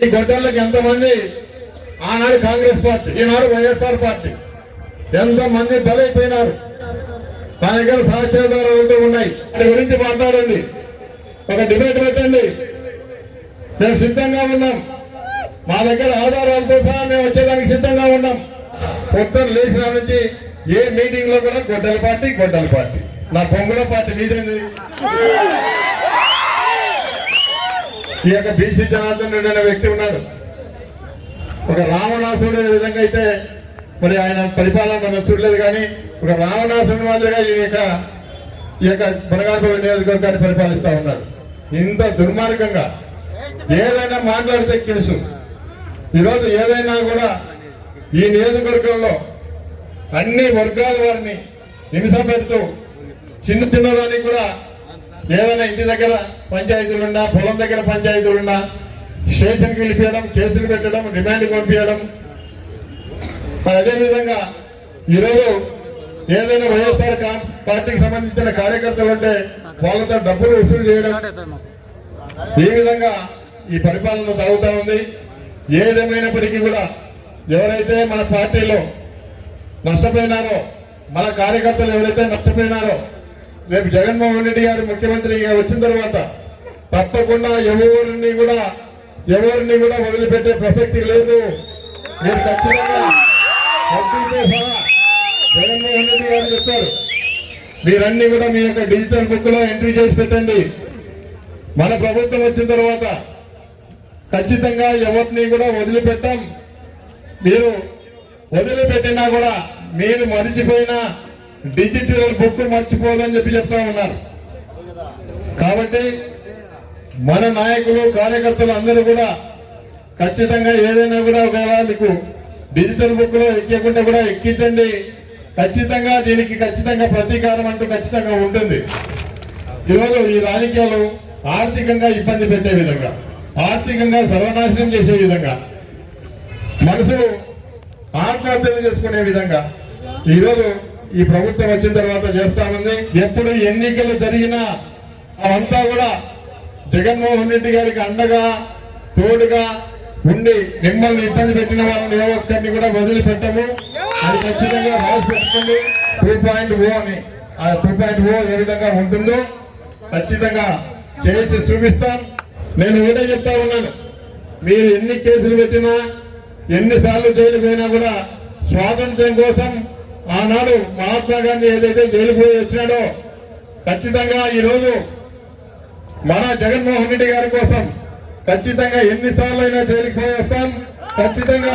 ఈ గొడ్డళ్ళకి ఎంతమంది ఆనాడు కాంగ్రెస్ పార్టీ, ఈనాడు వైఎస్ఆర్ పార్టీ ఎంతమంది బలైపోయినారు. నా దగ్గర సాక్ష్యాధారాలు ఉన్నాయి. దాని గురించి మాట్లాడండి, ఒక డిబేట్ పెట్టండి. మేము సిద్ధంగా ఉన్నాం. మా దగ్గర ఆధారాలతో సహా మేము వచ్చేదానికి సిద్ధంగా ఉన్నాం. పొద్దున లేచిన నుంచి ఏ మీటింగ్ లో కూడా గొడ్డల పార్టీ నా బొంగుల పార్టీ మీదేంది. ఈ యొక్క బీసీ జనార్దన్ రెడ్డి అనే వ్యక్తి ఉన్నాడు. ఒక రావణాసుడు విధంగా అయితే మరి ఆయన పరిపాలన మనం చూడలేదు, కానీ ఒక రావణాసుడి మాదిరిగా ఈ యొక్క బనగానపల్లి నియోజకవర్గాన్ని పరిపాలిస్తా ఉన్నారు. ఇంత దుర్మార్గంగా ఏదైనా మాట్లాడితే కేసు. ఈరోజు ఏదైనా కూడా ఈ నియోజకవర్గంలో అన్ని వర్గాల వారిని హింస పెడుతూ చిన్నదానికి కూడా ఏదైనా ఇంటి దగ్గర పంచాయతీలున్నా, పొలం దగ్గర పంచాయతీలున్నా స్టేషన్కి పిలిపించడం, కేసులు పెట్టడం, డిమాండ్ పంపించడం. అదేవిధంగా ఈరోజు ఏదైనా వైఎస్ఆర్ పార్టీకి సంబంధించిన కార్యకర్తలు ఉంటే వాళ్ళతో డబ్బులు వసూలు చేయడం, ఈ విధంగా ఈ పరిపాలన సాగుతా ఉంది. ఏదేమైనప్పటికీ కూడా ఎవరైతే మన పార్టీలో నష్టపోయినారో, మన కార్యకర్తలు ఎవరైతే నష్టపోయినారో, రేపు జగన్మోహన్ రెడ్డి గారు ముఖ్యమంత్రిగా వచ్చిన తర్వాత తప్పకుండా ఎవరిని కూడా వదిలిపెట్టే ప్రసక్తి లేదు. మీరు ఖచ్చితంగా జగన్మోహన్ రెడ్డి గారు చెప్తారు, మీరన్నీ కూడా మీ యొక్క డిజిటల్ బుక్ లో ఎంట్రీ చేసి పెట్టండి. మన ప్రభుత్వం వచ్చిన తర్వాత ఖచ్చితంగా ఎవరిని కూడా వదిలిపెట్టాం. మీరు వదిలిపెట్టినా కూడా మీరు మర్చిపోయిన డిజిటల్ బుక్ మర్చిపోదని చెప్తా ఉన్నారు. కాబట్టి మన నాయకులు, కార్యకర్తలు అందరూ కూడా ఖచ్చితంగా ఏదైనా కూడా ఒకవేళ మీకు డిజిటల్ బుక్ లో ఎక్కకుండా కూడా ఎక్కించండి. ఖచ్చితంగా దీనికి ప్రతీకారం అంటూ ఖచ్చితంగా ఉంటుంది. ఈరోజు ఈ రాజకీయాలు ఆర్థికంగా ఇబ్బంది పెట్టే విధంగా, ఆర్థికంగా సర్వనాశనం చేసే విధంగా, మనసులు ఆత్మహత్యలు చేసుకునే విధంగా ఈరోజు ఈ ప్రభుత్వం వచ్చిన తర్వాత చేస్తామంది. ఎప్పుడు ఎన్నికలు జరిగినా అవంతా కూడా జగన్మోహన్ రెడ్డి గారికి అండగా, తోడుగా ఉండి మిమ్మల్ని ఇబ్బంది పెట్టిన వాళ్ళని ఏ ఒక్కరిని కూడా వదిలిపెట్టము. అది ఖచ్చితంగా రాసి పెట్టుకోండి. 2.0 అని, ఆ 2.0 ఏ విధంగా ఉంటుందో ఖచ్చితంగా చేసి చూపిస్తాం. నేను ఏదో చెప్తా ఉన్నాను, మీరు ఎన్ని కేసులు పెట్టినా, ఎన్నిసార్లు జైలు పోయినా కూడా స్వాతంత్ర్యం కోసం ఆనాడు మహాత్మా గాంధీ ఏదైతే జైలు పోయి వచ్చినాడో ఖచ్చితంగా ఈరోజు మన జగన్మోహన్ రెడ్డి గారి కోసం ఖచ్చితంగా ఎన్నిసార్లు అయినా జైలుకి పోయి వస్తాం. ఖచ్చితంగా